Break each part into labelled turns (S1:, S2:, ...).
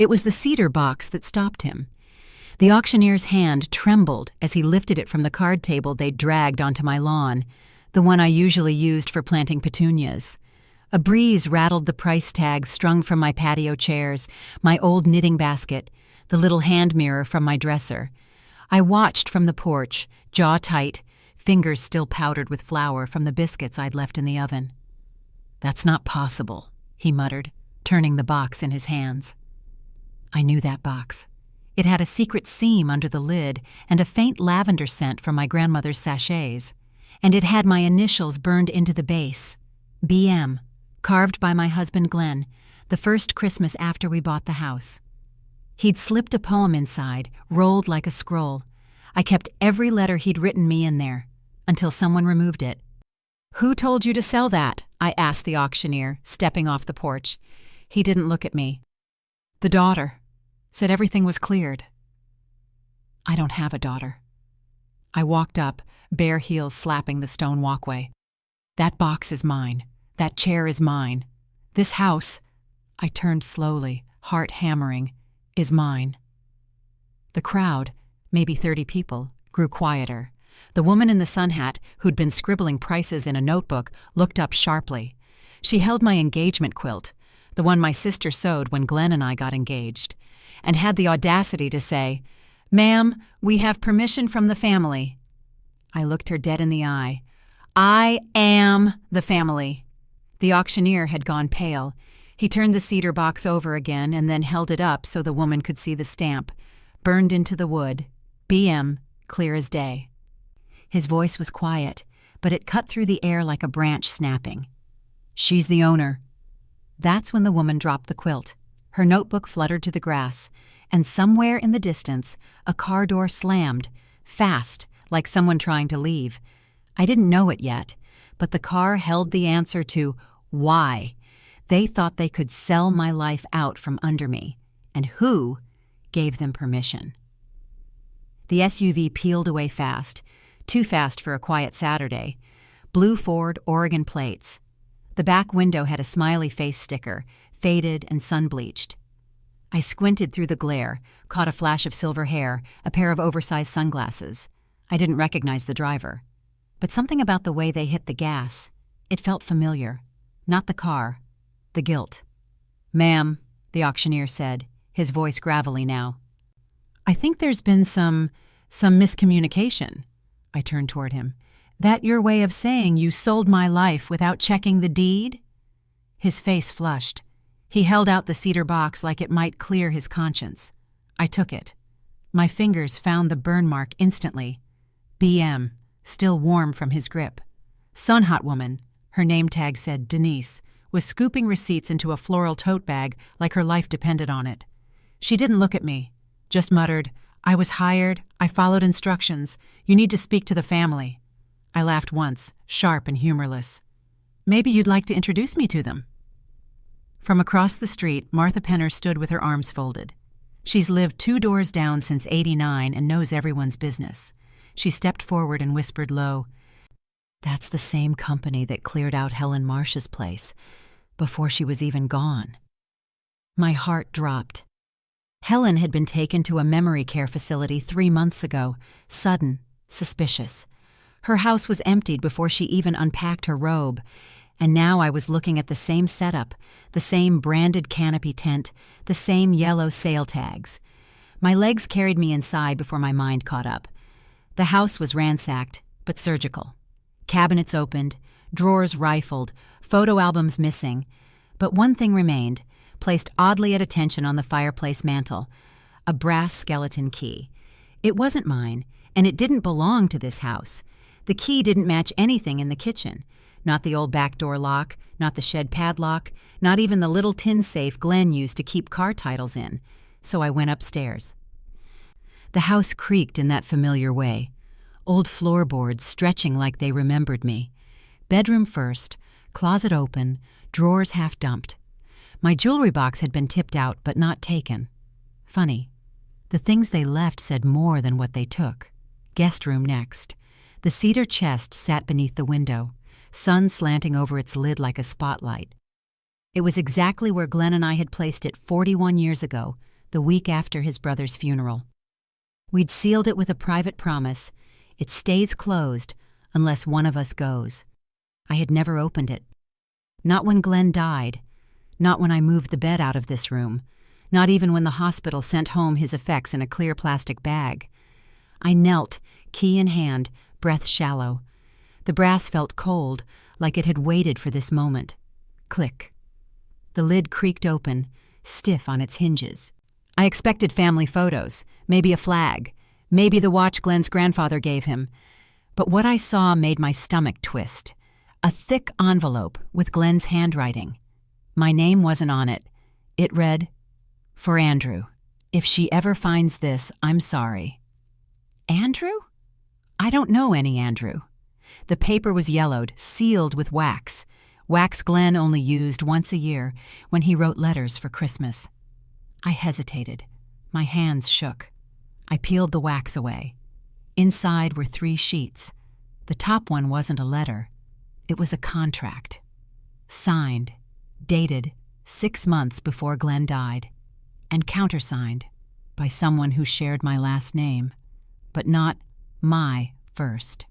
S1: It was the cedar box that stopped him. The auctioneer's hand trembled as he lifted it from the card table they'd dragged onto my lawn, the one I usually used for planting petunias. A breeze rattled the price tags strung from my patio chairs, my old knitting basket, the little hand mirror from my dresser. I watched from the porch, jaw tight, fingers still powdered with flour from the biscuits I'd left in the oven. "That's not possible," he muttered, turning the box in his hands. I knew that box. It had a secret seam under the lid and a faint lavender scent from my grandmother's sachets. And it had my initials burned into the base. BM, carved by my husband Glenn, the first Christmas after we bought the house. He'd slipped a poem inside, rolled like a scroll. I kept every letter he'd written me in there, until someone removed it. "Who told you to sell that?" I asked the auctioneer, stepping off the porch. He didn't look at me. "The daughter. Said everything was cleared." "I don't have a daughter." I walked up, bare heels slapping the stone walkway. "That box is mine. That chair is mine. This house," I turned slowly, heart hammering, "is mine." The crowd, maybe 30 people, grew quieter. The woman in the sun hat, who'd been scribbling prices in a notebook, looked up sharply. She held my engagement quilt, the one my sister sewed when Glenn and I got engaged, and had the audacity to say, "Ma'am, we have permission from the family." I looked her dead in the eye. "I am the family." The auctioneer had gone pale. He turned the cedar box over again and then held it up so the woman could see the stamp. Burned into the wood. BM, clear as day. His voice was quiet, but it cut through the air like a branch snapping. "She's the owner." That's when the woman dropped the quilt. Her notebook fluttered to the grass, and somewhere in the distance, a car door slammed, fast, like someone trying to leave. I didn't know it yet, but the car held the answer to why. They thought they could sell my life out from under me, and who gave them permission? The SUV peeled away fast, too fast for a quiet Saturday. Blue Ford, Oregon plates. The back window had a smiley face sticker, faded and sun-bleached. I squinted through the glare, caught a flash of silver hair, a pair of oversized sunglasses. I didn't recognize the driver. But something about the way they hit the gas, it felt familiar. Not the car, the guilt. "Ma'am," the auctioneer said, his voice gravelly now. "I think there's been some miscommunication." I turned toward him. "That your way of saying you sold my life without checking the deed?" His face flushed. He held out the cedar box like it might clear his conscience. I took it. My fingers found the burn mark instantly. BM, still warm from his grip. Sun Hot Woman, her name tag said Denise, was scooping receipts into a floral tote bag like her life depended on it. She didn't look at me, just muttered, "I was hired, I followed instructions, you need to speak to the family." I laughed once, sharp and humorless. "Maybe you'd like to introduce me to them." From across the street, Martha Penner stood with her arms folded. She's lived 2 doors down since '89 and knows everyone's business. She stepped forward and whispered low, "That's the same company that cleared out Helen Marsh's place, before she was even gone." My heart dropped. Helen had been taken to a memory care facility 3 months ago, sudden, suspicious. Her house was emptied before she even unpacked her robe, and now I was looking at the same setup, the same branded canopy tent, the same yellow sale tags. My legs carried me inside before my mind caught up. The house was ransacked, but surgical. Cabinets opened, drawers rifled, photo albums missing. But one thing remained, placed oddly at attention on the fireplace mantel, a brass skeleton key. It wasn't mine, and it didn't belong to this house. The key didn't match anything in the kitchen. Not the old back door lock, not the shed padlock, not even the little tin safe Glenn used to keep car titles in. So I went upstairs. The house creaked in that familiar way. Old floorboards stretching like they remembered me. Bedroom first, closet open, drawers half dumped. My jewelry box had been tipped out but not taken. Funny. The things they left said more than what they took. Guest room next. The cedar chest sat beneath the window, sun slanting over its lid like a spotlight. It was exactly where Glenn and I had placed it 41 years ago, the week after his brother's funeral. We'd sealed it with a private promise. It stays closed unless one of us goes. I had never opened it. Not when Glenn died. Not when I moved the bed out of this room. Not even when the hospital sent home his effects in a clear plastic bag. I knelt, key in hand, breath shallow. The brass felt cold, like it had waited for this moment. Click. The lid creaked open, stiff on its hinges. I expected family photos, maybe a flag, maybe the watch Glenn's grandfather gave him. But what I saw made my stomach twist. A thick envelope with Glenn's handwriting. My name wasn't on it. It read, "For Andrew. If she ever finds this, I'm sorry." Andrew? I don't know any Andrew. The paper was yellowed, sealed with wax. Wax Glenn only used once a year when he wrote letters for Christmas. I hesitated. My hands shook. I peeled the wax away. Inside were 3 sheets. The top one wasn't a letter. It was a contract. Signed, dated 6 months before Glenn died, and countersigned by someone who shared my last name, but not my first.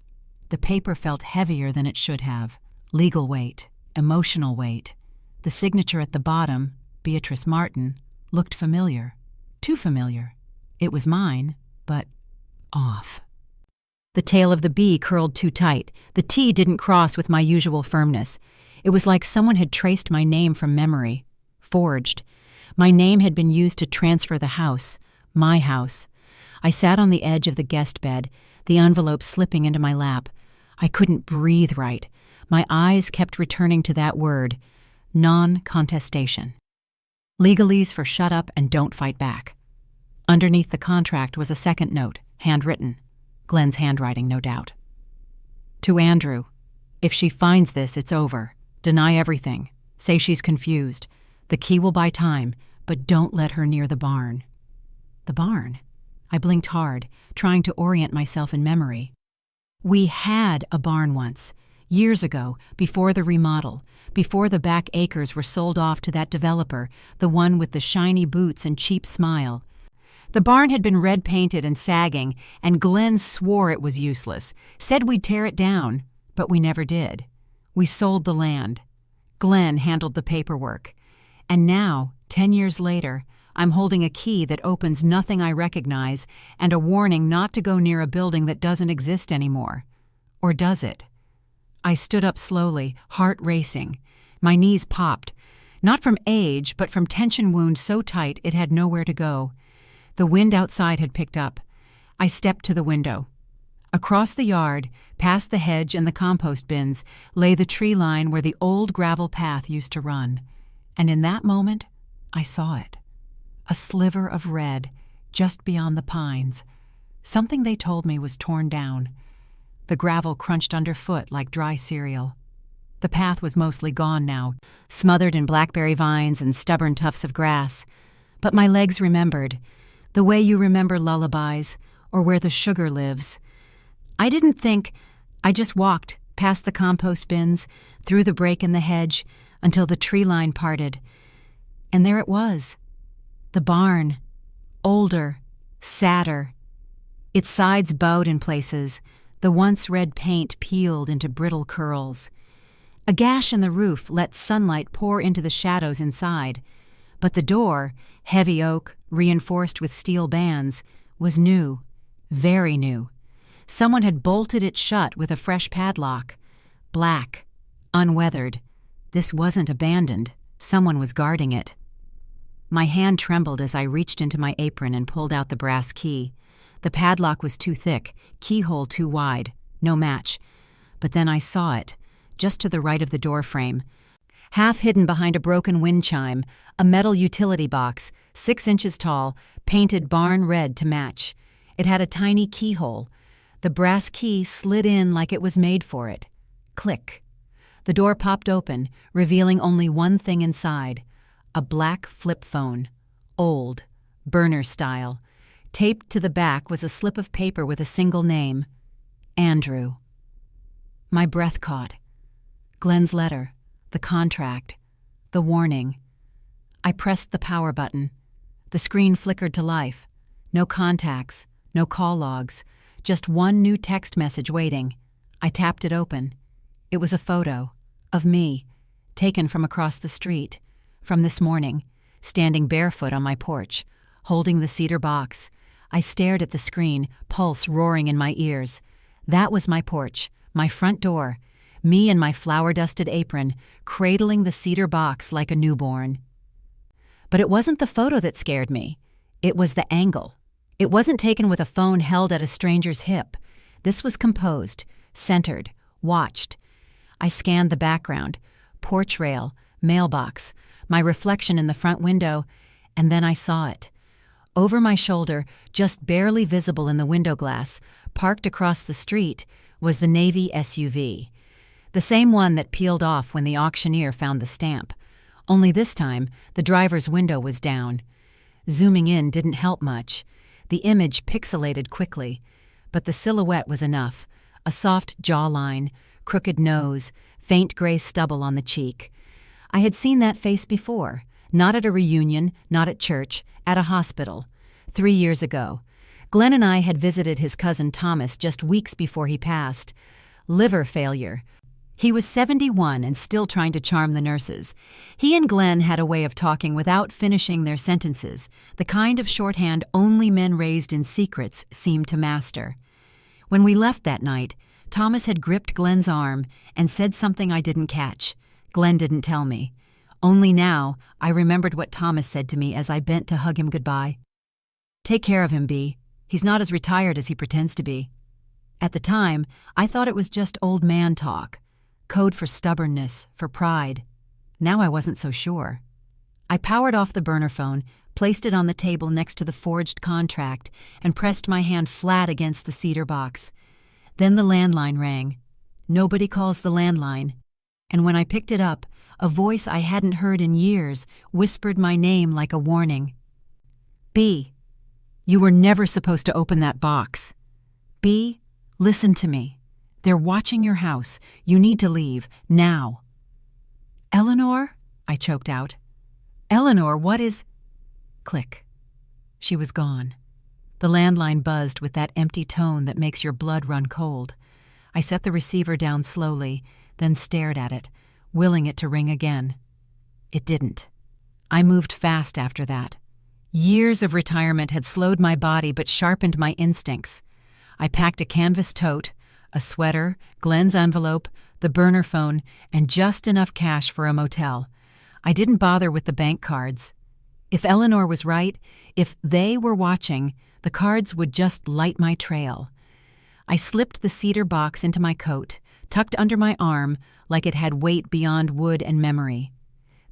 S1: The paper felt heavier than it should have. Legal weight, emotional weight. The signature at the bottom, Beatrice Martin, looked familiar. Too familiar. It was mine, but off. The tail of the B curled too tight. The T didn't cross with my usual firmness. It was like someone had traced my name from memory. Forged. My name had been used to transfer the house. My house. I sat on the edge of the guest bed, the envelope slipping into my lap. I couldn't breathe right. My eyes kept returning to that word, non-contestation. Legalese for shut up and don't fight back. Underneath the contract was a second note, handwritten. Glenn's handwriting, no doubt. To Andrew, if she finds this, it's over. Deny everything. Say she's confused. The key will buy time, but don't let her near the barn. The barn? I blinked hard, trying to orient myself in memory. We had a barn once, years ago, before the remodel, before the back acres were sold off to that developer, the one with the shiny boots and cheap smile. The barn had been red-painted and sagging, and Glenn swore it was useless, said we'd tear it down, but we never did. We sold the land. Glenn handled the paperwork. And now, 10 years later, I'm holding a key that opens nothing I recognize and a warning not to go near a building that doesn't exist anymore. Or does it? I stood up slowly, heart racing. My knees popped, not from age, but from tension wound so tight it had nowhere to go. The wind outside had picked up. I stepped to the window. Across the yard, past the hedge and the compost bins, lay the tree line where the old gravel path used to run. And in that moment, I saw it. A sliver of red, just beyond the pines. Something they told me was torn down. The gravel crunched underfoot like dry cereal. The path was mostly gone now, smothered in blackberry vines and stubborn tufts of grass. But my legs remembered, the way you remember lullabies, or where the sugar lives. I didn't think. I just walked past the compost bins, through the break in the hedge, until the tree line parted. And there it was. The barn. Older. Sadder. Its sides bowed in places, the once red paint peeled into brittle curls. A gash in the roof let sunlight pour into the shadows inside, but the door, heavy oak, reinforced with steel bands, was new, very new. Someone had bolted it shut with a fresh padlock. Black, unweathered. This wasn't abandoned. Someone was guarding it. My hand trembled as I reached into my apron and pulled out the brass key. The padlock was too thick, keyhole too wide, no match. But then I saw it, just to the right of the doorframe. Half hidden behind a broken wind chime, a metal utility box, 6 inches tall, painted barn red to match. It had a tiny keyhole. The brass key slid in like it was made for it. Click. The door popped open, revealing only one thing inside. A black flip phone. Old. Burner style. Taped to the back was a slip of paper with a single name. Andrew. My breath caught. Glenn's letter. The contract. The warning. I pressed the power button. The screen flickered to life. No contacts, no call logs, just one new text message waiting. I tapped it open. It was a photo of me, taken from across the street, from this morning, standing barefoot on my porch, holding the cedar box. I stared at the screen, pulse roaring in my ears. That was my porch, my front door, me in my flour-dusted apron, cradling the cedar box like a newborn. But it wasn't the photo that scared me. It was the angle. It wasn't taken with a phone held at a stranger's hip. This was composed, centered, watched. I scanned the background, porch rail, mailbox, my reflection in the front window, and then I saw it. Over my shoulder, just barely visible in the window glass, parked across the street, was the Navy SUV. The same one that peeled off when the auctioneer found the stamp. Only this time, the driver's window was down. Zooming in didn't help much. The image pixelated quickly, but the silhouette was enough. A soft jawline, crooked nose, faint gray stubble on the cheek. I had seen that face before, not at a reunion, not at church, at a hospital. 3 years ago. Glenn and I had visited his cousin Thomas just weeks before he passed. Liver failure. He was 71 and still trying to charm the nurses. He and Glenn had a way of talking without finishing their sentences, the kind of shorthand only men raised in secrets seemed to master. When we left that night, Thomas had gripped Glenn's arm and said something I didn't catch. Glenn didn't tell me. Only now, I remembered what Thomas said to me as I bent to hug him goodbye. "Take care of him, B. He's not as retired as he pretends to be." At the time, I thought it was just old man talk. Code for stubbornness, for pride. Now I wasn't so sure. I powered off the burner phone, placed it on the table next to the forged contract, and pressed my hand flat against the cedar box. Then the landline rang. Nobody calls the landline. And when I picked it up, a voice I hadn't heard in years whispered my name like a warning. "B, you were never supposed to open that box. B, listen to me. They're watching your house. You need to leave, now." "Eleanor?" I choked out. "Eleanor, what is—" Click. She was gone. The landline buzzed with that empty tone that makes your blood run cold. I set the receiver down slowly, then stared at it, willing it to ring again. It didn't. I moved fast after that. Years of retirement had slowed my body but sharpened my instincts. I packed a canvas tote, a sweater, Glenn's envelope, the burner phone, and just enough cash for a motel. I didn't bother with the bank cards. If Eleanor was right, if they were watching, the cards would just light my trail. I slipped the cedar box into my coat, tucked under my arm like it had weight beyond wood and memory.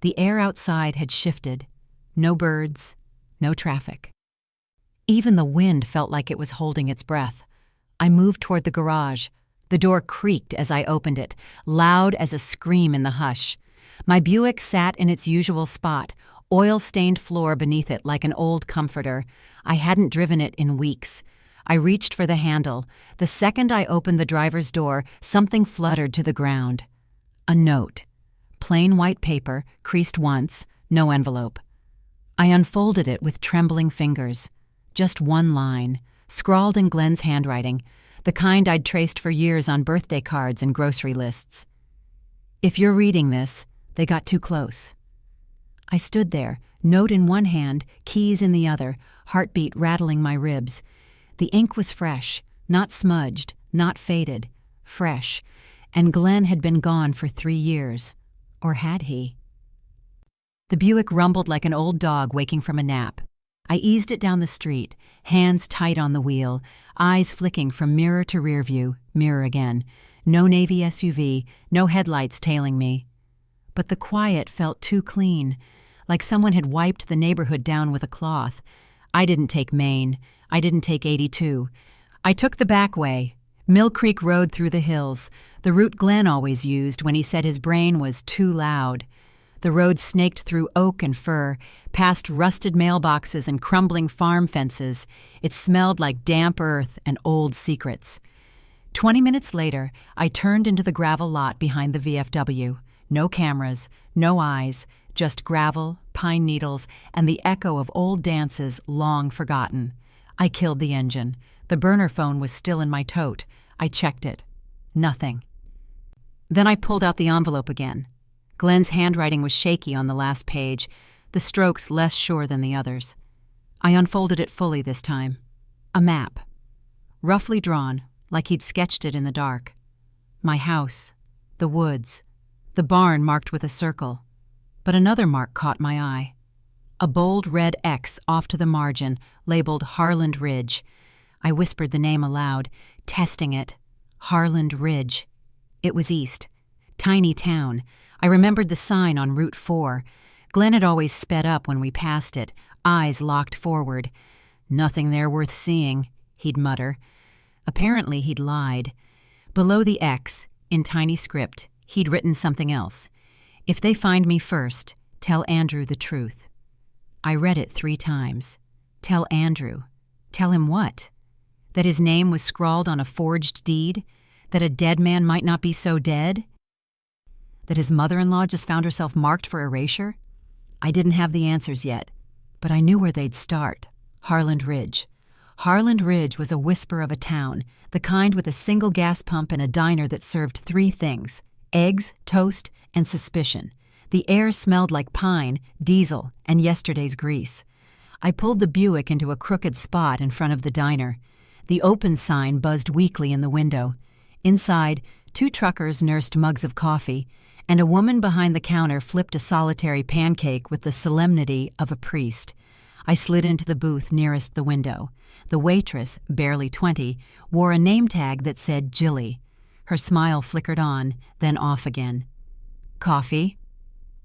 S1: The air outside had shifted. No birds, no traffic. Even the wind felt like it was holding its breath. I moved toward the garage. The door creaked as I opened it, loud as a scream in the hush. My Buick sat in its usual spot, oil-stained floor beneath it like an old comforter. I hadn't driven it in weeks. I reached for the handle. The second I opened the driver's door, something fluttered to the ground. A note. Plain white paper, creased once, no envelope. I unfolded it with trembling fingers. Just one line, scrawled in Glenn's handwriting, the kind I'd traced for years on birthday cards and grocery lists. "If you're reading this, they got too close." I stood there, note in one hand, keys in the other, heartbeat rattling my ribs. The ink was fresh, not smudged, not faded, fresh, and Glenn had been gone for 3 years. Or had he? The Buick rumbled like an old dog waking from a nap. I eased it down the street, hands tight on the wheel, eyes flicking from mirror to rear view, mirror again. No Navy SUV, no headlights tailing me. But the quiet felt too clean, like someone had wiped the neighborhood down with a cloth. I didn't take Maine. I didn't take 82. I took the back way, Mill Creek Road through the hills, the route Glenn always used when he said his brain was too loud. The road snaked through oak and fir, past rusted mailboxes and crumbling farm fences. It smelled like damp earth and old secrets. 20 minutes later, I turned into the gravel lot behind the VFW. No cameras, no eyes, just gravel, pine needles, and the echo of old dances long forgotten. I killed the engine. The burner phone was still in my tote. I checked it. Nothing. Then I pulled out the envelope again. Glenn's handwriting was shaky on the last page, the strokes less sure than the others. I unfolded it fully this time. A map. Roughly drawn, like he'd sketched it in the dark. My house, the woods, the barn marked with a circle. But another mark caught my eye. A bold red X off to the margin, labeled Harland Ridge. I whispered the name aloud, testing it. Harland Ridge. It was east. Tiny town. I remembered the sign on Route 4. Glenn had always sped up when we passed it, eyes locked forward. "Nothing there worth seeing," he'd mutter. Apparently he'd lied. Below the X, in tiny script, he'd written something else. "If they find me first, tell Andrew the truth." I read it 3 times. Tell Andrew. Tell him what? That his name was scrawled on a forged deed? That a dead man might not be so dead? That his mother-in-law just found herself marked for erasure? I didn't have the answers yet, but I knew where they'd start. Harland Ridge. Harland Ridge was a whisper of a town, the kind with a single gas pump and a diner that served 3 things: eggs, toast, and suspicion. The air smelled like pine, diesel, and yesterday's grease. I pulled the Buick into a crooked spot in front of the diner. The open sign buzzed weakly in the window. Inside, 2 truckers nursed mugs of coffee, and a woman behind the counter flipped a solitary pancake with the solemnity of a priest. I slid into the booth nearest the window. The waitress, barely 20, wore a name tag that said Jilly. Her smile flickered on, then off again. "Coffee?"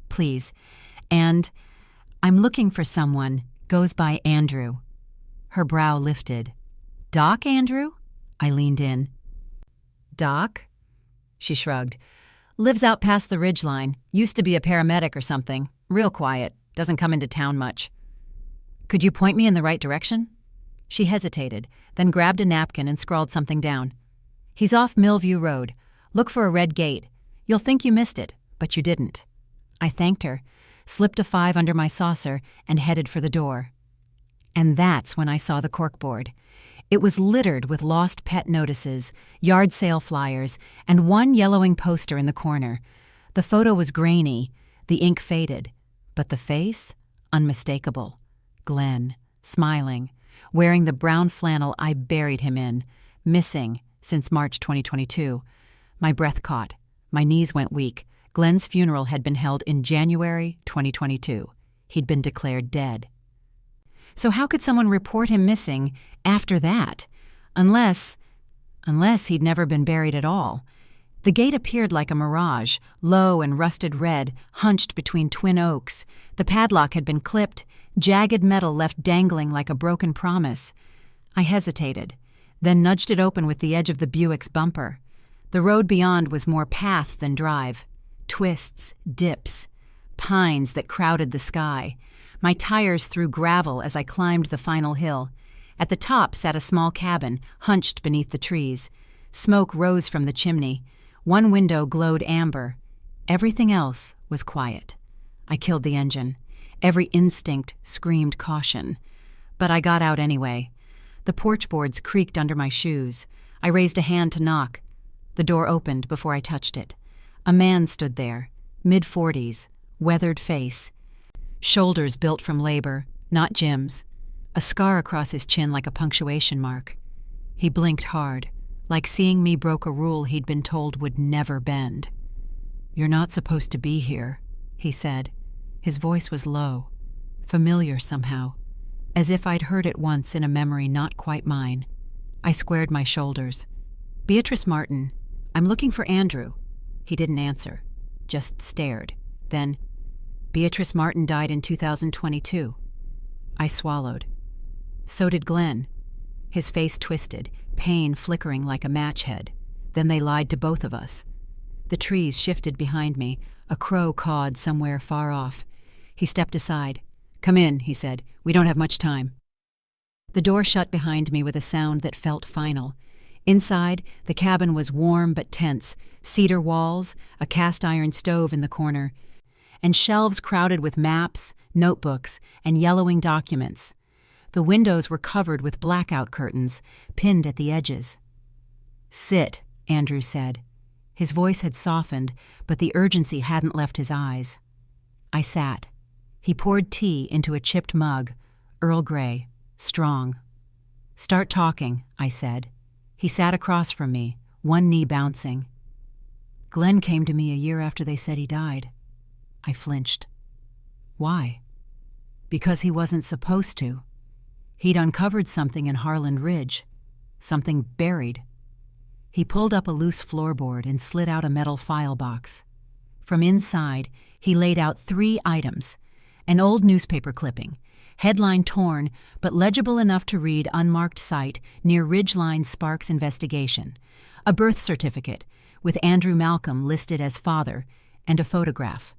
S1: "Please. And I'm looking for someone. Goes by Andrew." Her brow lifted. "Doc Andrew?" I leaned in. "Doc?" She shrugged. "Lives out past the ridgeline. Used to be a paramedic or something. Real quiet. Doesn't come into town much." "Could you point me in the right direction?" She hesitated, then grabbed a napkin and scrawled something down. "He's off Millview Road. Look for a red gate. You'll think you missed it, but you didn't." I thanked her, slipped a 5 under my saucer, and headed for the door. And that's when I saw the corkboard. It was littered with lost pet notices, yard sale flyers, and one yellowing poster in the corner. The photo was grainy, the ink faded, but the face, unmistakable. Glenn, smiling, wearing the brown flannel I buried him in, missing since March 2022. My breath caught. My knees went weak. Glenn's funeral had been held in January 2022. He'd been declared dead. So how could someone report him missing after that? Unless he'd never been buried at all. The gate appeared like a mirage, low and rusted red, hunched between twin oaks. The padlock had been clipped, jagged metal left dangling like a broken promise. I hesitated, then nudged it open with the edge of the Buick's bumper. The road beyond was more path than drive. Twists, dips, pines that crowded the sky. My tires threw gravel as I climbed the final hill. At the top sat a small cabin, hunched beneath the trees. Smoke rose from the chimney. One window glowed amber. Everything else was quiet. I killed the engine. Every instinct screamed caution. But I got out anyway. The porch boards creaked under my shoes. I raised a hand to knock. The door opened before I touched it. A man stood there, mid-40s, weathered face. Shoulders built from labor, not Jim's. A scar across his chin like a punctuation mark. He blinked hard, like seeing me broke a rule he'd been told would never bend. "You're not supposed to be here," he said. His voice was low, familiar somehow, as if I'd heard it once in a memory not quite mine. I squared my shoulders. "Beatrice Martin, I'm looking for Andrew." He didn't answer, just stared. Then, "Beatrice Martin died in 2022. I swallowed. So did Glenn. His face twisted, pain flickering like a match head. Then they lied to both of us. The trees shifted behind me. A crow cawed somewhere far off. He stepped aside. "Come in," he said. "We don't have much time." The door shut behind me with a sound that felt final. Inside, the cabin was warm but tense, cedar walls, a cast-iron stove in the corner. and shelves crowded with maps, notebooks, and yellowing documents. The windows were covered with blackout curtains, pinned at the edges. "Sit," Andrew said. His voice had softened, but the urgency hadn't left his eyes. I sat. He poured tea into a chipped mug, Earl Grey, strong. "Start talking," I said. He sat across from me, one knee bouncing. "Glenn came to me a year after they said he died." I flinched. "Why?" "Because he wasn't supposed to. He'd uncovered something in Harland Ridge. Something buried." He pulled up a loose floorboard and slid out a metal file box. From inside, he laid out 3 items: an old newspaper clipping, headline torn but legible enough to read unmarked site near Ridgeline Sparks investigation, a birth certificate with Andrew Malcolm listed as father, and a photograph.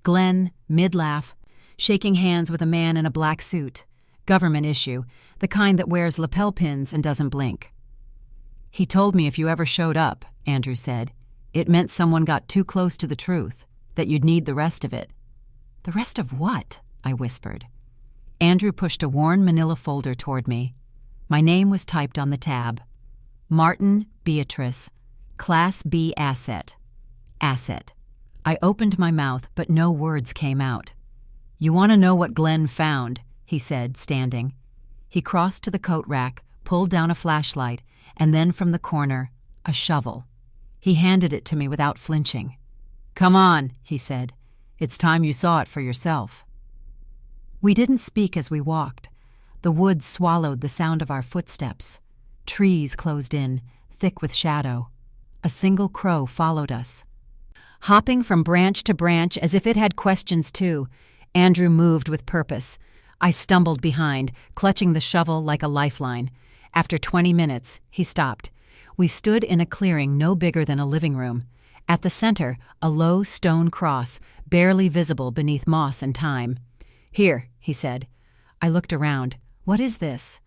S1: Glenn, mid-laugh, shaking hands with a man in a black suit, government issue, the kind that wears lapel pins and doesn't blink. "He told me if you ever showed up," Andrew said, "it meant someone got too close to the truth, that you'd need the rest of it." "The rest of what?" I whispered. Andrew pushed a worn manila folder toward me. My name was typed on the tab. Martin Beatrice, Class B asset. Asset. I opened my mouth, but no words came out. "You want to know what Glenn found," he said, standing. He crossed to the coat rack, pulled down a flashlight, and then from the corner, a shovel. He handed it to me without flinching. "Come on," he said. "It's time you saw it for yourself." We didn't speak as we walked. The woods swallowed the sound of our footsteps. Trees closed in, thick with shadow. A single crow followed us. Hopping from branch to branch as if it had questions too, Andrew moved with purpose. I stumbled behind, clutching the shovel like a lifeline. After 20 minutes, he stopped. We stood in a clearing no bigger than a living room. At the center, a low stone cross, barely visible beneath moss and thyme. "Here," he said. I looked around. "What is this?"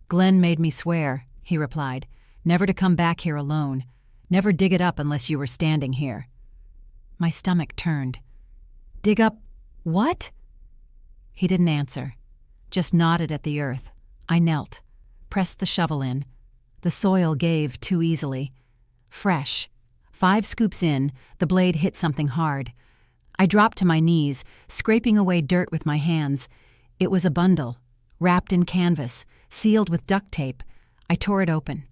S1: "Glenn made me swear," he replied, "never to come back here alone. Never dig it up unless you were standing here." My stomach turned. "Dig up what?" He didn't answer, just nodded at the earth. I knelt, pressed the shovel in. The soil gave too easily. Fresh. 5 scoops in, the blade hit something hard. I dropped to my knees, scraping away dirt with my hands. It was a bundle, wrapped in canvas, sealed with duct tape. I tore it open.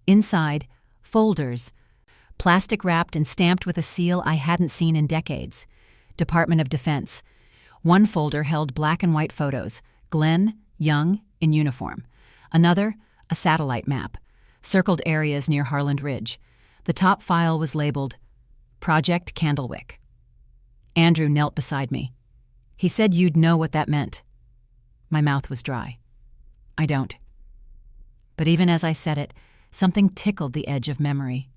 S1: Inside, folders, plastic wrapped and stamped with a seal I hadn't seen in decades. Department of Defense. One folder held black and white photos, Glenn, young, in uniform. Another, a satellite map, circled areas near Harland Ridge. The top file was labeled Project Candlewick. Andrew knelt beside me. He said you'd know what that meant. My mouth was dry. I don't. But even as I said it, something tickled the edge of memory.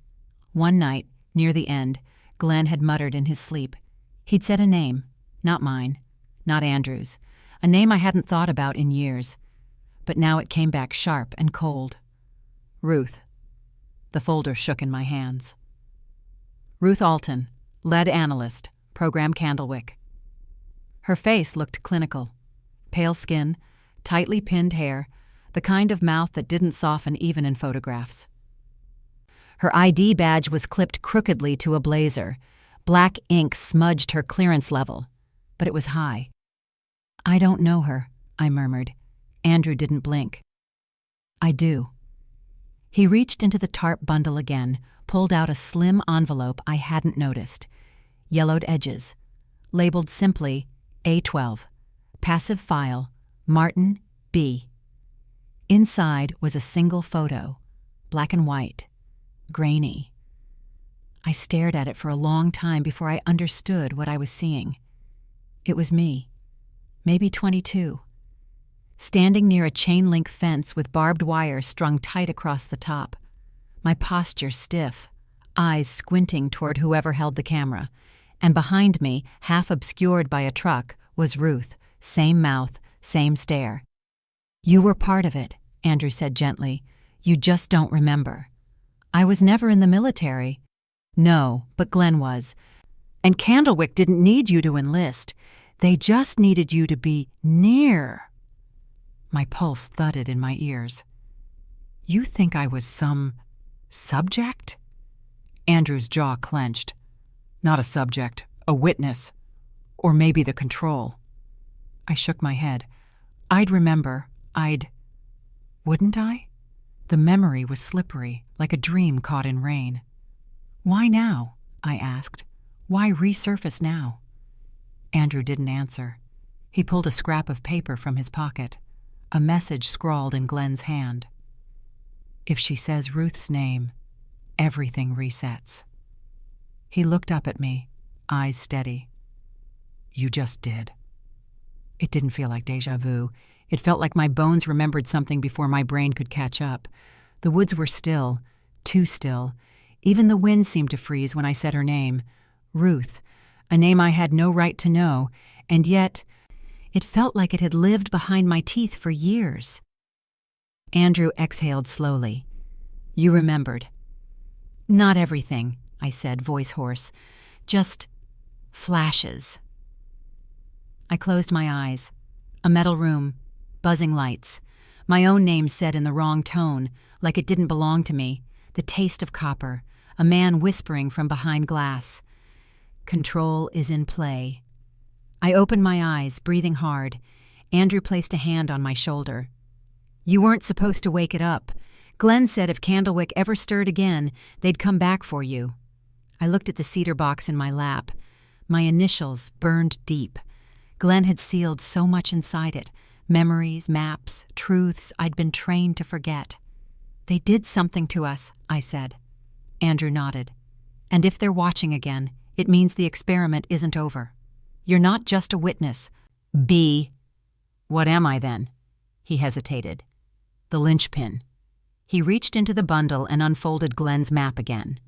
S1: One night, near the end, Glenn had muttered in his sleep. He'd said a name, not mine, not Andrew's, a name I hadn't thought about in years. But now it came back sharp and cold. Ruth. The folder shook in my hands. Ruth Alton, lead analyst, Program Candlewick. Her face looked clinical. Pale skin, tightly pinned hair, the kind of mouth that didn't soften even in photographs. Her ID badge was clipped crookedly to a blazer. Black ink smudged her clearance level, but it was high. "I don't know her," I murmured. Andrew didn't blink. "I do." He reached into the tarp bundle again, pulled out a slim envelope I hadn't noticed. Yellowed edges. Labeled simply A12. Passive file, Martin B. Inside was a single photo, black and white, grainy. I stared at it for a long time before I understood what I was seeing. It was me, maybe 22, standing near a chain-link fence with barbed wire strung tight across the top, my posture stiff, eyes squinting toward whoever held the camera, and behind me, half obscured by a truck, was Ruth, same mouth, same stare. "You were part of it," Andrew said gently. "You just don't remember." "I was never in the military." "No, but Glenn was. And Candlewick didn't need you to enlist. They just needed you to be near. My pulse thudded in my ears. You think I was some subject? Andrew's jaw clenched. Not a subject, a witness. Or maybe the control. I shook my head. I'd remember. Wouldn't I? The memory was slippery, like a dream caught in rain. Why now? I asked. Why resurface now? Andrew didn't answer. He pulled a scrap of paper from his pocket, a message scrawled in Glenn's hand. If she says Ruth's name, everything resets. He looked up at me, eyes steady. You just did. It didn't feel like déjà vu. It felt like my bones remembered something before my brain could catch up. The woods were still, too still. Even the wind seemed to freeze when I said her name. Ruth, a name I had no right to know, and yet it felt like it had lived behind my teeth for years. Andrew exhaled slowly. You remembered. Not everything, I said, voice hoarse. Just flashes. I closed my eyes. A metal room, buzzing lights. My own name said in the wrong tone, like it didn't belong to me. The taste of copper. A man whispering from behind glass. Control is in play. I opened my eyes, breathing hard. Andrew placed a hand on my shoulder. You weren't supposed to wake it up. Glenn said if Candlewick ever stirred again, they'd come back for you. I looked at the cedar box in my lap. My initials burned deep. Glenn had sealed so much inside it. Memories, maps, truths I'd been trained to forget. They did something to us, I said. Andrew nodded. And if they're watching again, it means the experiment isn't over. You're not just a witness. B. What am I then? He hesitated. The linchpin. He reached into the bundle and unfolded Glenn's map again.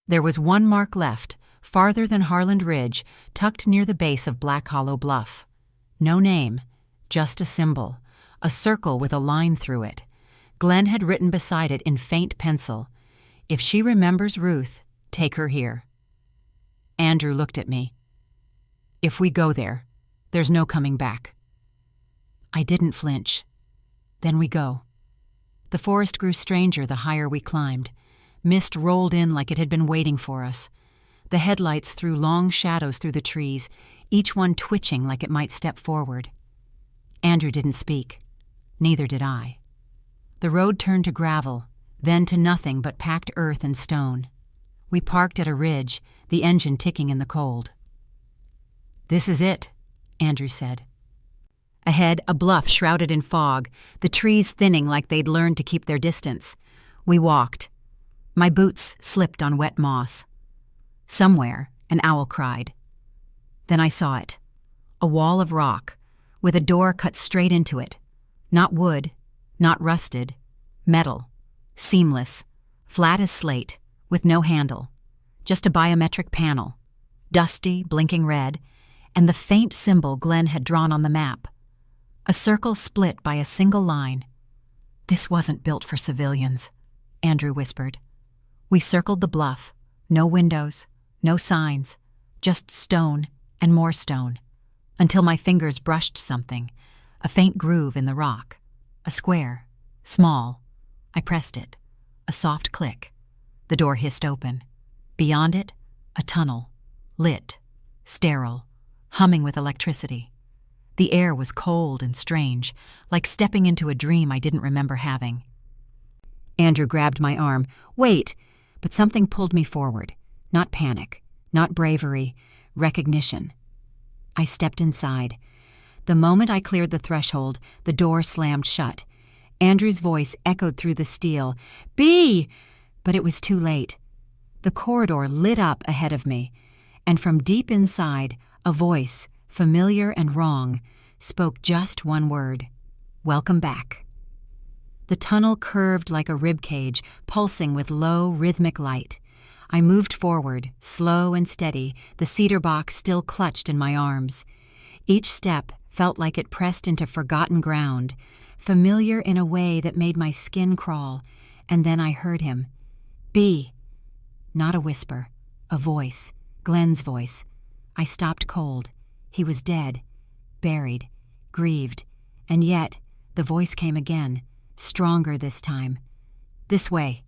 S1: There was one mark left, farther than Harland Ridge, tucked near the base of Black Hollow Bluff. No name, just a symbol, a circle with a line through it. Glenn had written beside it in faint pencil, If she remembers Ruth, take her here. Andrew looked at me. If we go there, there's no coming back. I didn't flinch. Then we go. The forest grew stranger the higher we climbed. Mist rolled in like it had been waiting for us. The headlights threw long shadows through the trees, each one twitching like it might step forward. Andrew didn't speak. Neither did I. The road turned to gravel, then to nothing but packed earth and stone. We parked at a ridge, the engine ticking in the cold. This is it, Andrew said. Ahead, a bluff shrouded in fog, the trees thinning like they'd learned to keep their distance. We walked. My boots slipped on wet moss. Somewhere, an owl cried. Then I saw it. A wall of rock, with a door cut straight into it. Not wood, not rusted. Metal. Seamless. Flat as slate, with no handle. Just a biometric panel. Dusty, blinking red, and the faint symbol Glenn had drawn on the map. A circle split by a single line. This wasn't built for civilians, Andrew whispered. We circled the bluff. No windows, no signs, just stone and more stone, until my fingers brushed something, a faint groove in the rock. A square, small. I pressed it. A soft click. The door hissed open. Beyond it, a tunnel, lit, sterile, humming with electricity. The air was cold and strange, like stepping into a dream I didn't remember having. Andrew grabbed my arm. Wait! But something pulled me forward. Not panic, not bravery, recognition. I stepped inside. The moment I cleared the threshold, the door slammed shut. Andrew's voice echoed through the steel. "Bee!" But it was too late. The corridor lit up ahead of me, and from deep inside, a voice, familiar and wrong, spoke just one word. Welcome back. The tunnel curved like a ribcage, pulsing with low, rhythmic light. I moved forward, slow and steady, the cedar box still clutched in my arms. Each step felt like it pressed into forgotten ground, familiar in a way that made my skin crawl, and then I heard him. "Bee!" Not a whisper, a voice, Glenn's voice. I stopped cold. He was dead, buried, grieved, and yet the voice came again, stronger this time. This way.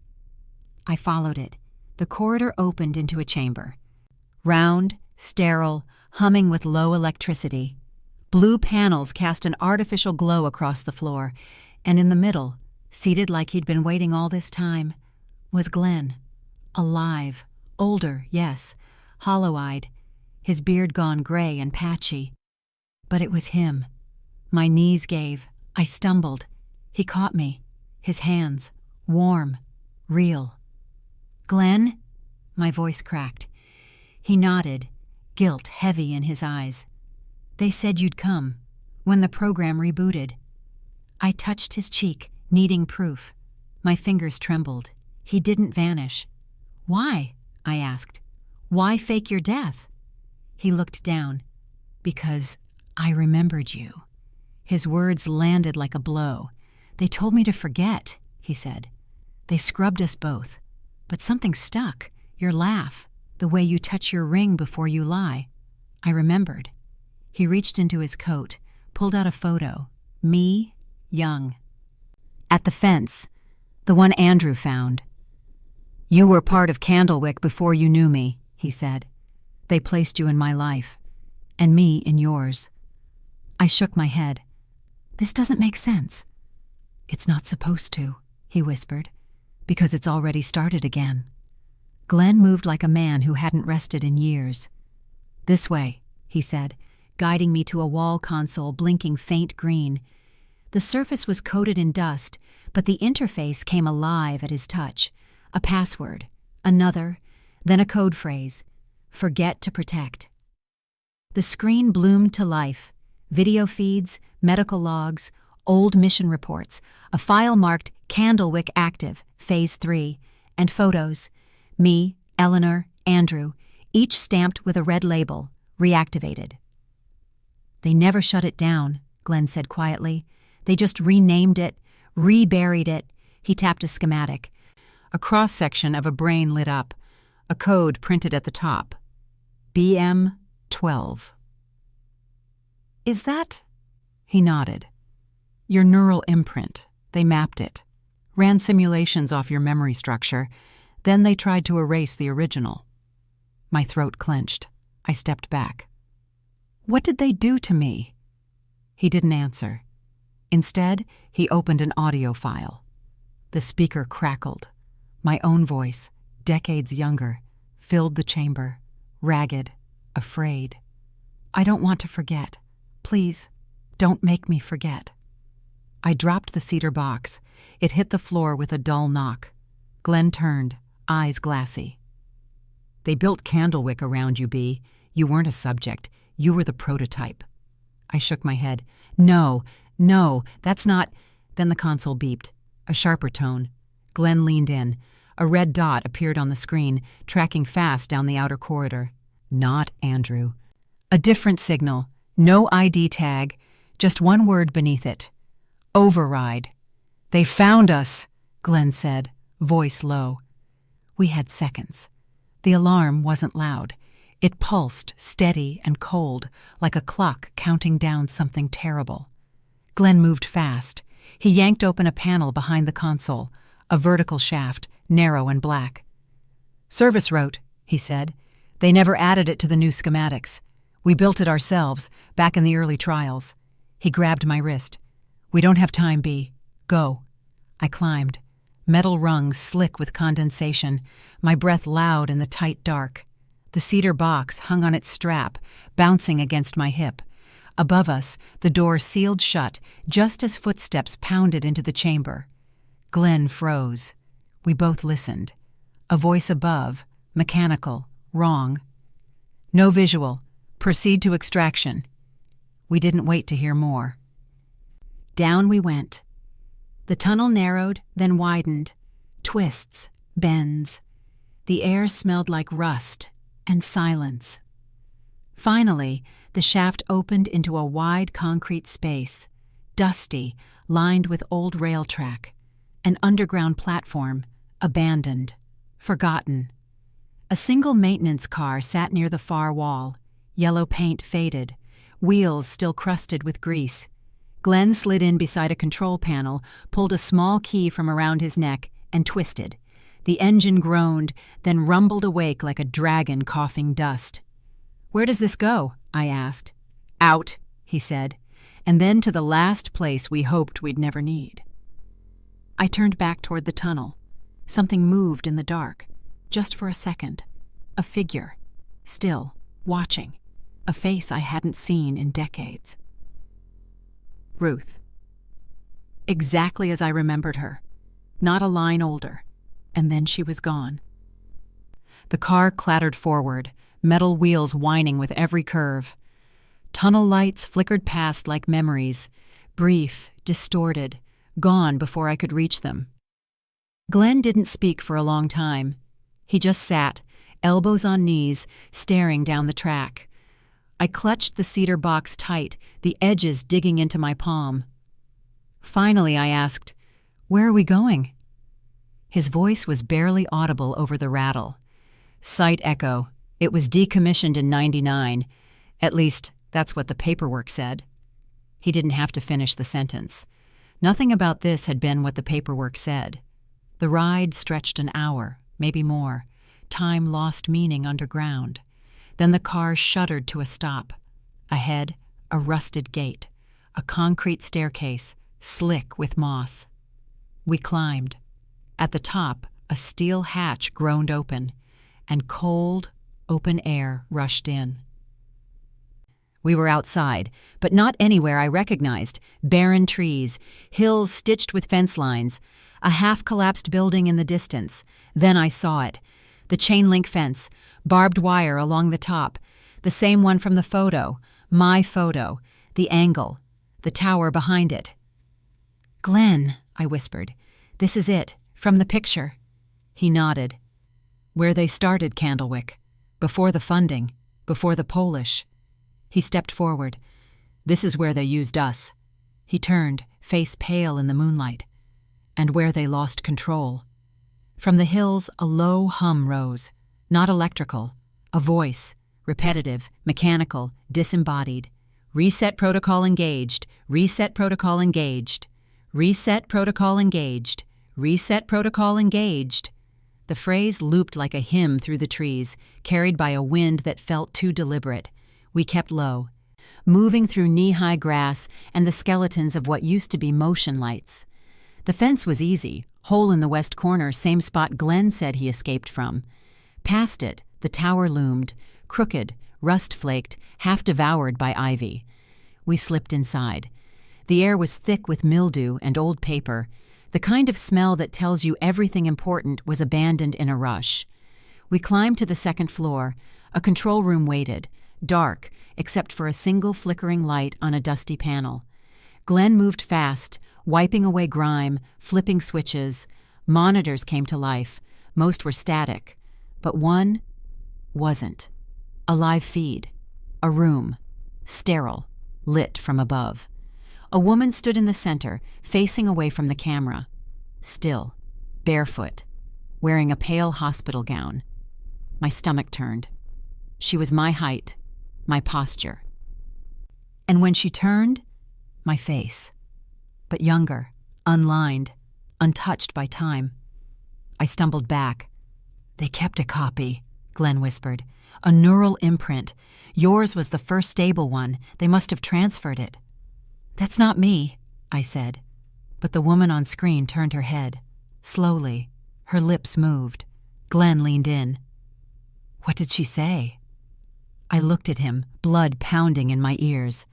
S1: I followed it. The corridor opened into a chamber. Round, sterile, humming with low electricity. Blue panels cast an artificial glow across the floor, and in the middle, seated like he'd been waiting all this time, was Glenn. Alive, older, yes, hollow-eyed, his beard gone gray and patchy. But it was him. My knees gave. I stumbled. He caught me. His hands, warm, real. Glenn? My voice cracked. He nodded, guilt heavy in his eyes. They said you'd come, when the program rebooted. I touched his cheek, needing proof. My fingers trembled. He didn't vanish. Why? I asked. Why fake your death? He looked down. Because I remembered you. His words landed like a blow. They told me to forget, he said. They scrubbed us both. But something stuck. Your laugh. The way you touch your ring before you lie. I remembered. He reached into his coat, pulled out a photo. Me, young. At the fence. The one Andrew found. You were part of Candlewick before you knew me, he said. They placed you in my life. And me in yours. I shook my head. This doesn't make sense. It's not supposed to, he whispered, because it's already started again. Glenn moved like a man who hadn't rested in years. This way, he said, guiding me to a wall console blinking faint green. The surface was coated in dust, but the interface came alive at his touch. A password, another, then a code phrase. Forget to protect. The screen bloomed to life. Video feeds, medical logs, old mission reports, a file marked Candlewick Active, Phase 3, and photos. Me, Eleanor, Andrew, each stamped with a red label, reactivated. They never shut it down, Glenn said quietly. They just renamed it, reburied it. He tapped a schematic. A cross-section of a brain lit up, a code printed at the top. BM-12. Is that? He nodded. Your neural imprint. They mapped it. Ran simulations off your memory structure. Then they tried to erase the original. My throat clenched. I stepped back. What did they do to me? He didn't answer. Instead, he opened an audio file. The speaker crackled. My own voice, decades younger, filled the chamber, ragged, afraid. I don't want to forget. Please, don't make me forget. I dropped the cedar box. It hit the floor with a dull knock. Glenn turned, eyes glassy. They built Candlewick around you, Bee. You weren't a subject. You were the prototype. I shook my head. No, that's not... Then the console beeped. A sharper tone. Glenn leaned in. A red dot appeared on the screen, tracking fast down the outer corridor. Not Andrew. A different signal. No ID tag. Just one word beneath it. Override. They found us, Glenn said, voice low. We had seconds. The alarm wasn't loud. It pulsed, steady and cold, like a clock counting down something terrible. Glenn moved fast. He yanked open a panel behind the console, a vertical shaft, narrow and black. Service route, he said. They never added it to the new schematics. We built it ourselves, back in the early trials. He grabbed my wrist. We don't have time, Bee. Go. I climbed. Metal rungs slick with condensation, my breath loud in the tight dark. The cedar box hung on its strap, bouncing against my hip. Above us, the door sealed shut just as footsteps pounded into the chamber. Glenn froze. We both listened. A voice above, mechanical, wrong. No visual. Proceed to extraction. We didn't wait to hear more. Down we went. The tunnel narrowed, then widened. Twists, bends. The air smelled like rust and silence. Finally, the shaft opened into a wide concrete space, dusty, lined with old rail track, an underground platform, abandoned, forgotten. A single maintenance car sat near the far wall, yellow paint faded, wheels still crusted with grease. Glenn slid in beside a control panel, pulled a small key from around his neck, and twisted. The engine groaned, then rumbled awake like a dragon coughing dust. "Where does this go?" I asked. "Out," he said, "and then to the last place we hoped we'd never need." I turned back toward the tunnel. Something moved in the dark, just for a second. A figure, still, watching, a face I hadn't seen in decades. Ruth. Exactly as I remembered her, not a line older, and then she was gone. The car clattered forward, metal wheels whining with every curve. Tunnel lights flickered past like memories, brief, distorted, gone before I could reach them. Glenn didn't speak for a long time. He just sat, elbows on knees, staring down the track. I clutched the cedar box tight, the edges digging into my palm. Finally, I asked, "Where are we going?" His voice was barely audible over the rattle. Site echo. It was decommissioned in '99. At least, that's what the paperwork said. He didn't have to finish the sentence. Nothing about this had been what the paperwork said. The ride stretched an hour, maybe more. Time lost meaning underground. Then the car shuddered to a stop. Ahead, a rusted gate, a concrete staircase, slick with moss. We climbed. At the top, a steel hatch groaned open, and cold, open air rushed in. We were outside, but not anywhere I recognized. Barren trees, hills stitched with fence lines, a half-collapsed building in the distance. Then I saw it. The chain-link fence, barbed wire along the top, the same one from the photo, my photo, the angle, the tower behind it. "Glenn," I whispered, "this is it, from the picture." He nodded. "Where they started Candlewick. Before the funding, before the Polish." He stepped forward. "This is where they used us." He turned, face pale in the moonlight. "And where they lost control." From the hills, a low hum rose. Not electrical. A voice. Repetitive, mechanical, disembodied. "Reset protocol engaged. Reset protocol engaged. Reset protocol engaged. Reset protocol engaged." The phrase looped like a hymn through the trees, carried by a wind that felt too deliberate. We kept low, moving through knee-high grass and the skeletons of what used to be motion lights. The fence was easy, hole in the west corner, same spot Glenn said he escaped from. Past it, the tower loomed, crooked, rust-flaked, half-devoured by ivy. We slipped inside. The air was thick with mildew and old paper, the kind of smell that tells you everything important was abandoned in a rush. We climbed to the second floor. A control room waited, dark, except for a single flickering light on a dusty panel. Glenn moved fast, wiping away grime, flipping switches. Monitors came to life. Most were static, but one wasn't. A live feed. A room. Sterile. Lit from above. A woman stood in the center, facing away from the camera. Still. Barefoot. Wearing a pale hospital gown. My stomach turned. She was my height. My posture. And when she turned, my face. But younger, unlined, untouched by time. I stumbled back. "They kept a copy," Glenn whispered. "A neural imprint. Yours was the first stable one. They must have transferred it." "That's not me," I said. But the woman on screen turned her head. Slowly, her lips moved. Glenn leaned in. "What did she say?" I looked at him, blood pounding in my ears.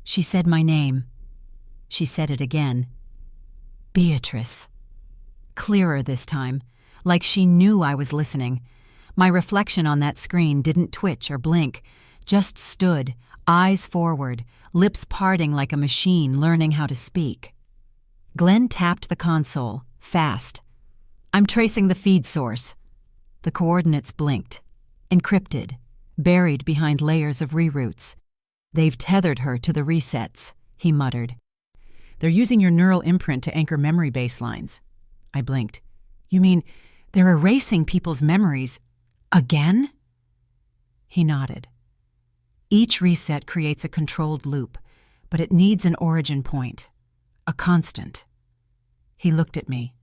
S1: "She said my name." She said it again. "Beatrice." Clearer this time, like she knew I was listening. My reflection on that screen didn't twitch or blink, just stood, eyes forward, lips parting like a machine learning how to speak. Glenn tapped the console, fast. "I'm tracing the feed source." The coordinates blinked. Encrypted. Buried behind layers of reroutes. "They've tethered her to the resets," he muttered. "They're using your neural imprint to anchor memory baselines." I blinked. "You mean they're erasing people's memories?" Again? He nodded. Each reset creates a controlled loop, but it needs an origin point, a constant. He looked at me.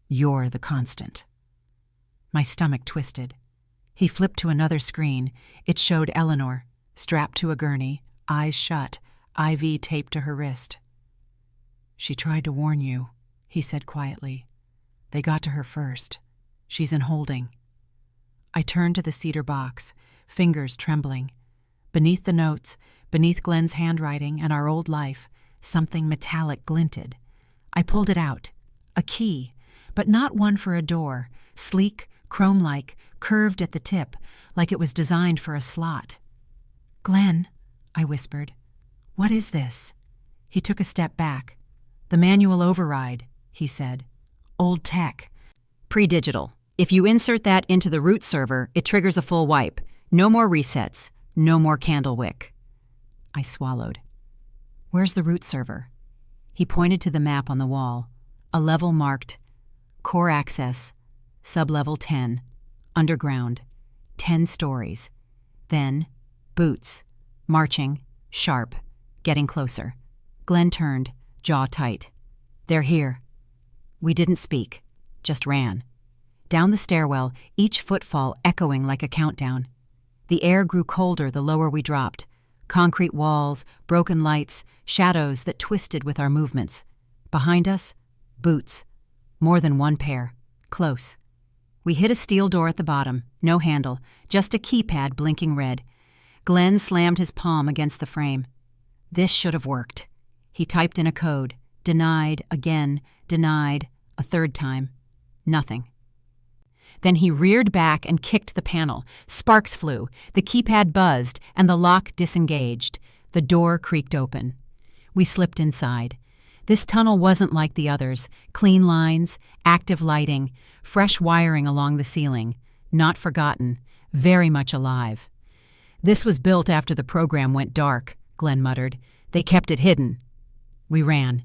S1: You're the constant. My stomach twisted. He flipped to another screen. It showed Eleanor, strapped to a gurney, eyes shut, IV taped to her wrist. She tried to warn you, he said quietly. They got to her first. She's in holding. I turned to the cedar box, fingers trembling. Beneath the notes, beneath Glenn's handwriting and our old life, something metallic glinted. I pulled it out. A key, but not one for a door, sleek, chrome-like, curved at the tip, like it was designed for a slot. Glenn, I whispered, what is this? He took a step back. The manual override, he said. Old tech. Pre-digital. If you insert that into the root server, it triggers a full wipe. No more resets. No more candle wick. I swallowed. Where's the root server? He pointed to the map on the wall. A level marked Core Access, Sublevel 10, Underground, 10 stories. Then, boots, marching, sharp, getting closer. Glenn turned, jaw tight. They're here. We didn't speak, just ran. Down the stairwell, each footfall echoing like a countdown. The air grew colder the lower we dropped. Concrete walls, broken lights, shadows that twisted with our movements. Behind us, boots. More than one pair. Close. We hit a steel door at the bottom, no handle, just a keypad blinking red. Glenn slammed his palm against the frame. This should have worked. He typed in a code. Denied, again, denied, a third time. Nothing. Then he reared back and kicked the panel. Sparks flew, the keypad buzzed, and the lock disengaged. The door creaked open. We slipped inside. This tunnel wasn't like the others. Clean lines, active lighting, fresh wiring along the ceiling. Not forgotten, very much alive. This was built after the program went dark, Glenn muttered. They kept it hidden. We ran.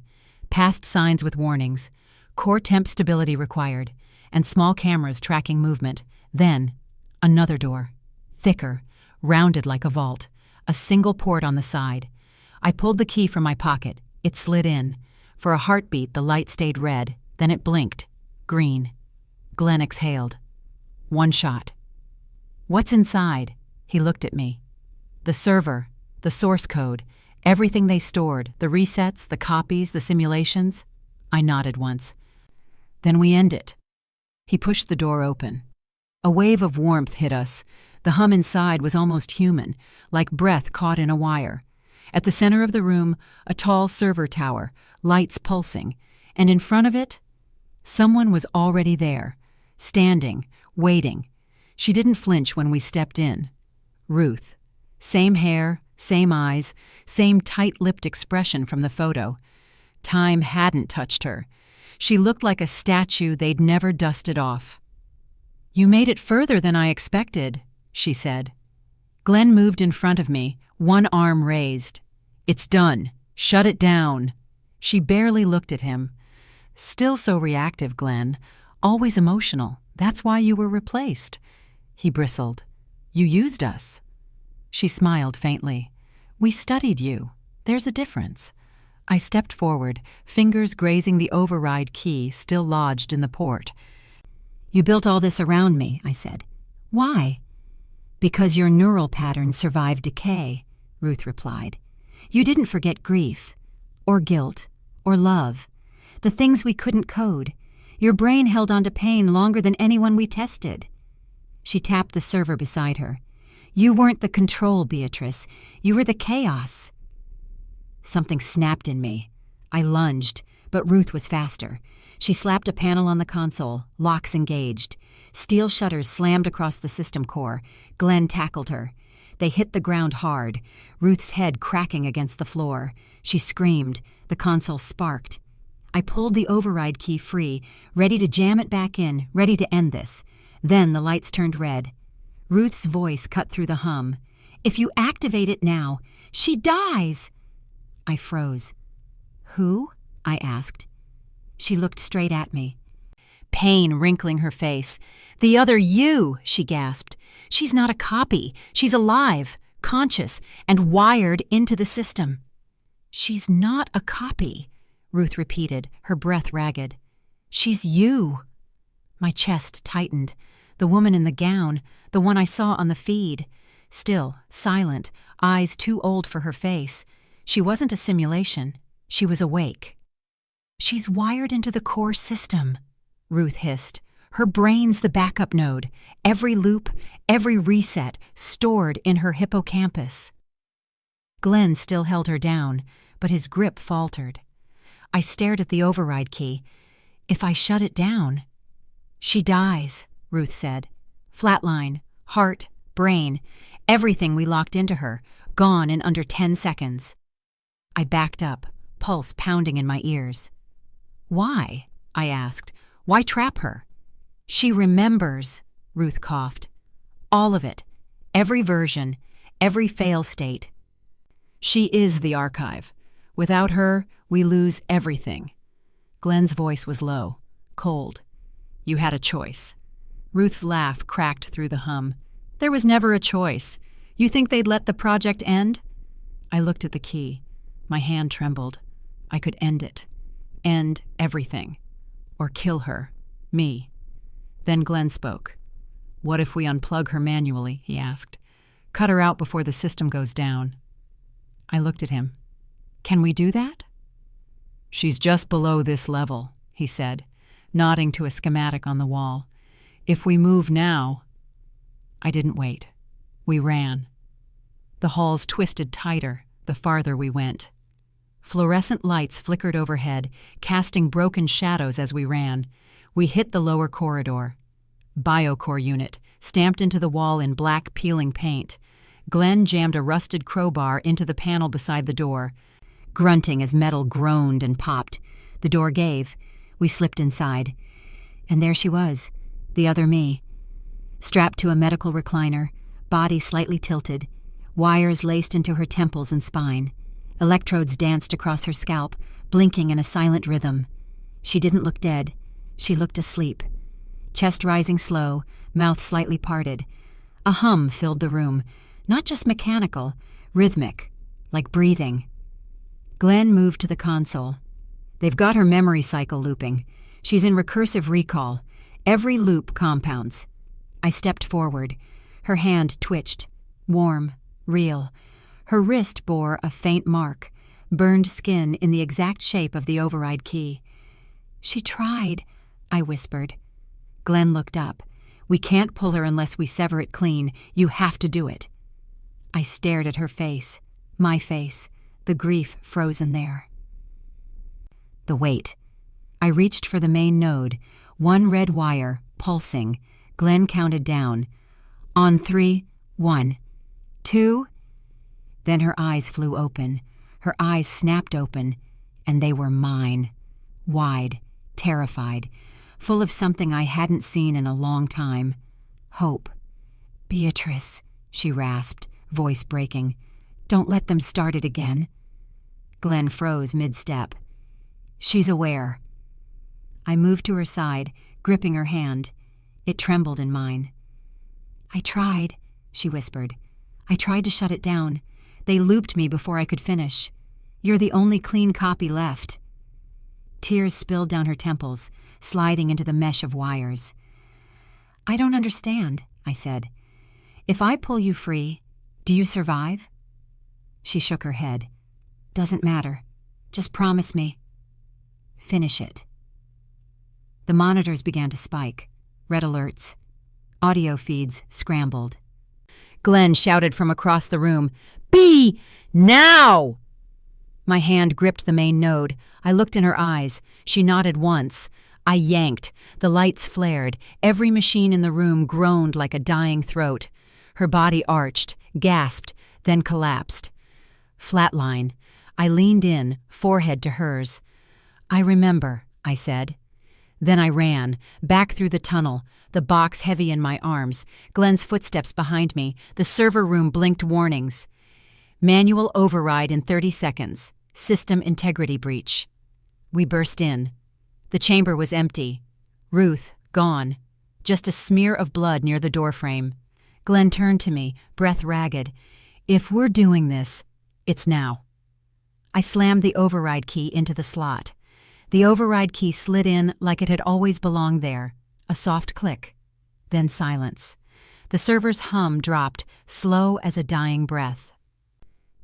S1: Past signs with warnings. Core temp stability required. And small cameras tracking movement. Then, another door. Thicker, rounded like a vault. A single port on the side. I pulled the key from my pocket. It slid in. For a heartbeat, the light stayed red. Then it blinked. Green. Glenn exhaled. One shot. What's inside? He looked at me. The server, the source code, everything they stored, the resets, the copies, the simulations. I nodded once. Then we end it. He pushed the door open. A wave of warmth hit us. The hum inside was almost human, like breath caught in a wire. At the center of the room, a tall server tower, lights pulsing, and in front of it, someone was already there, standing, waiting. She didn't flinch when we stepped in. Ruth. Same hair, same eyes, same tight-lipped expression from the photo. Time hadn't touched her. She looked like a statue they'd never dusted off. You made it further than I expected, she said. Glenn moved in front of me, one arm raised. It's done. Shut it down. She barely looked at him. Still so reactive, Glenn. Always emotional. That's why you were replaced. He bristled. You used us. She smiled faintly. We studied you. There's a difference. I stepped forward, fingers grazing the override key still lodged in the port. You built all this around me, I said. Why? Because your neural patterns survived decay, Ruth replied. You didn't forget grief, or guilt, or love, the things we couldn't code. Your brain held on to pain longer than anyone we tested. She tapped the server beside her. You weren't the control, Beatrice. You were the chaos. Something snapped in me. I lunged, but Ruth was faster. She slapped a panel on the console, locks engaged. Steel shutters slammed across the system core. Glenn tackled her. They hit the ground hard, Ruth's head cracking against the floor. She screamed. The console sparked. I pulled the override key free, ready to jam it back in, ready to end this. Then the lights turned red. Ruth's voice cut through the hum. If you activate it now, she dies! I froze. Who? I asked. She looked straight at me. pain wrinkling her face. "The other you," she gasped. "She's not a copy. She's alive, conscious, and wired into the system." "She's not a copy," Ruth repeated, her breath ragged. "She's you." My chest tightened. The woman in the gown, the one I saw on the feed. Still, silent, eyes too old for her face. She wasn't a simulation. She was awake. "She's wired into the core system," Ruth hissed. "Her brain's the backup node. Every loop, every reset, stored in her hippocampus." Glenn still held her down, but his grip faltered. I stared at the override key. If I shut it down... "She dies," Ruth said. "Flatline, heart, brain, everything we locked into her, gone in under 10 seconds. I backed up, pulse pounding in my ears. "Why?" I asked. "Why trap her?" "She remembers," Ruth coughed. "All of it. Every version, every fail state. She is the archive. Without her, we lose everything." Glenn's voice was low, cold. "You had a choice." Ruth's laugh cracked through the hum. "There was never a choice. You think they'd let the project end?" I looked at the key. My hand trembled. I could end it. End everything. Or kill her. Me. Then Glenn spoke. "What if we unplug her manually?" he asked. "Cut her out before the system goes down." I looked at him. "Can we do that?" "She's just below this level," he said, nodding to a schematic on the wall. "If we move now—" I didn't wait. We ran. The halls twisted tighter the farther we went. Fluorescent lights flickered overhead, casting broken shadows as we ran. We hit the lower corridor. Biocore unit, stamped into the wall in black peeling paint. Glenn jammed a rusted crowbar into the panel beside the door. Grunting as metal groaned and popped. The door gave. We slipped inside. And there she was, the other me. Strapped to a medical recliner, body slightly tilted, wires laced into her temples and spine. Electrodes danced across her scalp, blinking in a silent rhythm. She didn't look dead. She looked asleep. Chest rising slow, mouth slightly parted. A hum filled the room, not just mechanical, rhythmic, like breathing. Glenn moved to the console. "They've got her memory cycle looping. She's in recursive recall. Every loop compounds." I stepped forward. Her hand twitched. Warm, real. Her wrist bore a faint mark, burned skin in the exact shape of the override key. "She tried," I whispered. Glenn looked up. "We can't pull her unless we sever it clean. You have to do it." I stared at her face, my face, the grief frozen there. The weight. I reached for the main node, one red wire, pulsing. Glenn counted down. "On 3, 1, 2... Then her eyes flew open. Her eyes snapped open, and they were mine. Wide, terrified, full of something I hadn't seen in a long time. Hope. "Beatrice," she rasped, voice breaking. "Don't let them start it again." Glenn froze mid-step. "She's aware." I moved to her side, gripping her hand. It trembled in mine. "I tried," she whispered. "I tried to shut it down. They looped me before I could finish. You're the only clean copy left." Tears spilled down her temples, sliding into the mesh of wires. "I don't understand," I said. "If I pull you free, do you survive?" She shook her head. "Doesn't matter. Just promise me." "Finish it." The monitors began to spike. Red alerts. Audio feeds scrambled. Glenn shouted from across the room, "B! Now!" My hand gripped the main node. I looked in her eyes. She nodded once. I yanked. The lights flared. Every machine in the room groaned like a dying throat. Her body arched, gasped, then collapsed. Flatline. I leaned in, forehead to hers. "I remember," I said. Then I ran, back through the tunnel, the box heavy in my arms, Glenn's footsteps behind me. The server room blinked warnings. "Manual override in 30 seconds. System integrity breach." We burst in. The chamber was empty. Ruth, gone. Just a smear of blood near the doorframe. Glenn turned to me, breath ragged. If we're doing this, it's now. I slammed the override key into the slot. The override key slid in like it had always belonged there. A soft click. Then silence. The server's hum dropped, slow as a dying breath.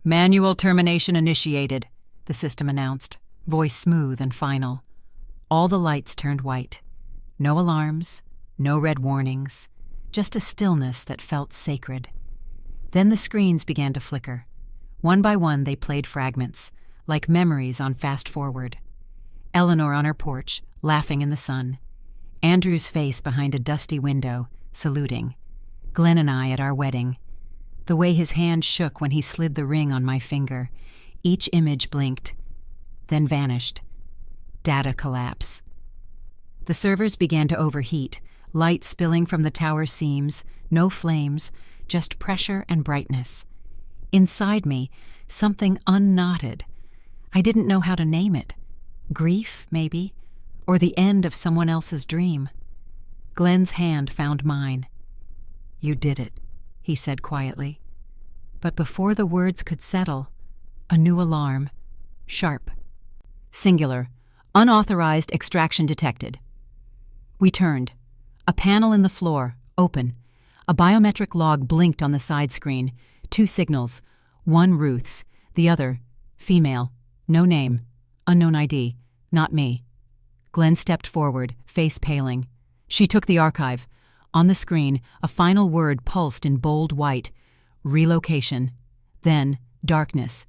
S1: "Manual termination initiated," the system announced, voice smooth and final. All the lights turned white. No alarms, no red warnings, just a stillness that felt sacred. Then the screens began to flicker. One by one they played fragments, like memories on fast forward. Eleanor on her porch, laughing in the sun. Andrew's face behind a dusty window, saluting. Glenn and I at our wedding. The way his hand shook when he slid the ring on my finger. Each image blinked, then vanished. Data collapse. The servers began to overheat, light spilling from the tower seams, no flames, just pressure and brightness. Inside me, something unknotted. I didn't know how to name it. Grief, maybe, or the end of someone else's dream. Glenn's hand found mine. "You did it," he said quietly. But before the words could settle, a new alarm. Sharp. Singular. Unauthorized extraction detected. We turned. A panel in the floor, open. A biometric log blinked on the side screen. 2 signals. One Ruth's, the other, female. No name. Unknown ID. Not me. Glenn stepped forward, face paling. She took the archive. On the screen, a final word pulsed in bold white. Relocation. Then, darkness.